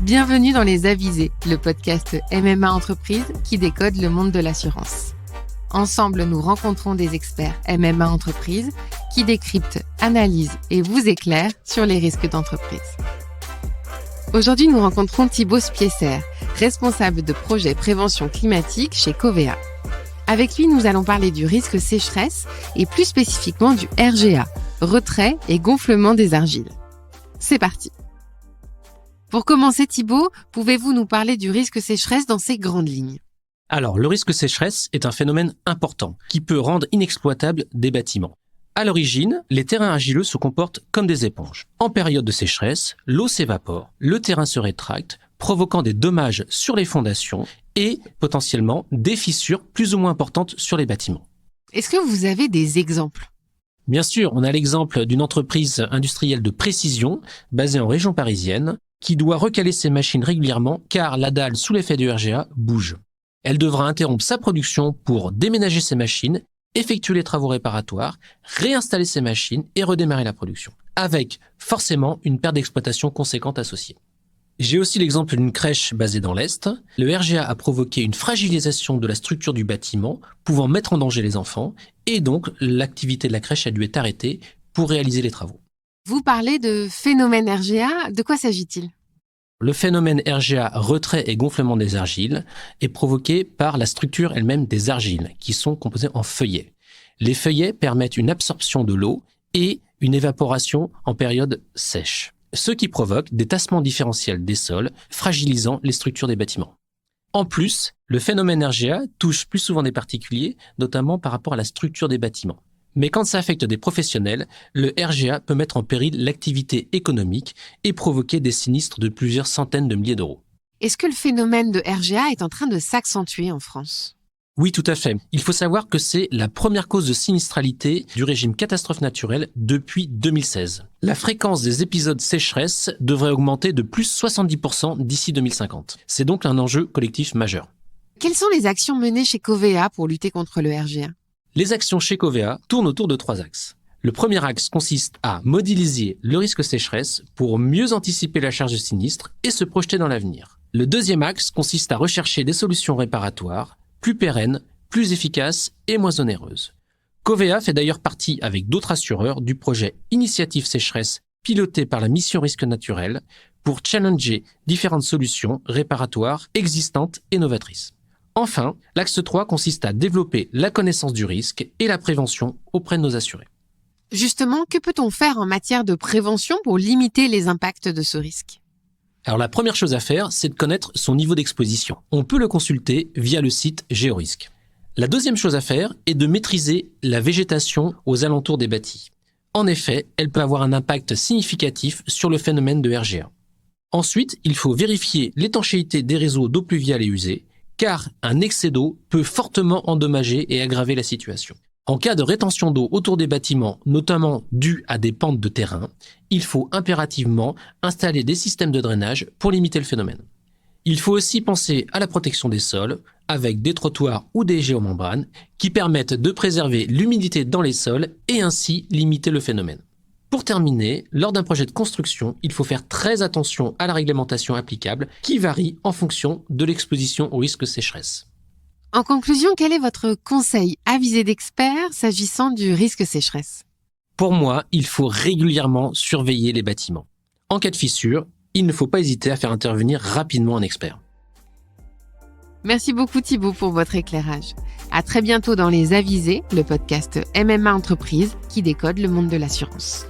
Bienvenue dans Les Avisés, le podcast MMA Entreprise qui décode le monde de l'assurance. Ensemble, nous rencontrons des experts MMA Entreprise qui décryptent, analysent et vous éclairent sur les risques d'entreprise. Aujourd'hui, nous rencontrons Thibaut Spiesser, responsable de projet prévention climatique chez Covea. Avec lui, nous allons parler du risque sécheresse et plus spécifiquement du RGA, retrait et gonflement des argiles. C'est parti. Pour commencer, Thibaut, pouvez-vous nous parler du risque sécheresse dans ses grandes lignes ? Alors, le risque sécheresse est un phénomène important qui peut rendre inexploitables des bâtiments. À l'origine, les terrains argileux se comportent comme des éponges. En période de sécheresse, l'eau s'évapore, le terrain se rétracte, provoquant des dommages sur les fondations et potentiellement des fissures plus ou moins importantes sur les bâtiments. Est-ce que vous avez des exemples ? Bien sûr, on a l'exemple d'une entreprise industrielle de précision basée en région parisienne qui doit recaler ses machines régulièrement car la dalle, sous l'effet du RGA, bouge. Elle devra interrompre sa production pour déménager ses machines, effectuer les travaux réparatoires, réinstaller ses machines et redémarrer la production, avec forcément une perte d'exploitation conséquente associée. J'ai aussi l'exemple d'une crèche basée dans l'Est. Le RGA a provoqué une fragilisation de la structure du bâtiment, pouvant mettre en danger les enfants, et donc l'activité de la crèche a dû être arrêtée pour réaliser les travaux. Vous parlez de phénomène RGA, de quoi s'agit-il ? Le phénomène RGA, retrait et gonflement des argiles, est provoqué par la structure elle-même des argiles, qui sont composées en feuillets. Les feuillets permettent une absorption de l'eau et une évaporation en période sèche, ce qui provoque des tassements différentiels des sols, fragilisant les structures des bâtiments. En plus, le phénomène RGA touche plus souvent des particuliers, notamment par rapport à la structure des bâtiments. Mais quand ça affecte des professionnels, le RGA peut mettre en péril l'activité économique et provoquer des sinistres de plusieurs centaines de milliers d'euros. Est-ce que le phénomène de RGA est en train de s'accentuer en France ? Oui, tout à fait. Il faut savoir que c'est la première cause de sinistralité du régime catastrophe naturelle depuis 2016. La fréquence des épisodes sécheresse devrait augmenter de plus 70% d'ici 2050. C'est donc un enjeu collectif majeur. Quelles sont les actions menées chez Covea pour lutter contre le RGA ? Les actions chez Covea tournent autour de 3 axes. Le premier axe consiste à modéliser le risque sécheresse pour mieux anticiper la charge de sinistre et se projeter dans l'avenir. Le deuxième axe consiste à rechercher des solutions réparatoires plus pérennes, plus efficaces et moins onéreuses. Covea fait d'ailleurs partie avec d'autres assureurs du projet Initiative Sécheresse piloté par la mission Risque Naturel pour challenger différentes solutions réparatoires existantes et novatrices. Enfin, l'axe 3 consiste à développer la connaissance du risque et la prévention auprès de nos assurés. Justement, que peut-on faire en matière de prévention pour limiter les impacts de ce risque ? Alors la première chose à faire, c'est de connaître son niveau d'exposition. On peut le consulter via le site Géorisque. La deuxième chose à faire est de maîtriser la végétation aux alentours des bâtis. En effet, elle peut avoir un impact significatif sur le phénomène de RGA. Ensuite, il faut vérifier l'étanchéité des réseaux d'eau pluviale et usée, car un excès d'eau peut fortement endommager et aggraver la situation. En cas de rétention d'eau autour des bâtiments, notamment due à des pentes de terrain, il faut impérativement installer des systèmes de drainage pour limiter le phénomène. Il faut aussi penser à la protection des sols, avec des trottoirs ou des géomembranes qui permettent de préserver l'humidité dans les sols et ainsi limiter le phénomène. Pour terminer, lors d'un projet de construction, il faut faire très attention à la réglementation applicable qui varie en fonction de l'exposition au risque sécheresse. En conclusion, quel est votre conseil avisé d'expert s'agissant du risque sécheresse ? Pour moi, il faut régulièrement surveiller les bâtiments. En cas de fissure, il ne faut pas hésiter à faire intervenir rapidement un expert. Merci beaucoup Thibaut pour votre éclairage. À très bientôt dans Les Avisés, le podcast MMA Entreprise qui décode le monde de l'assurance.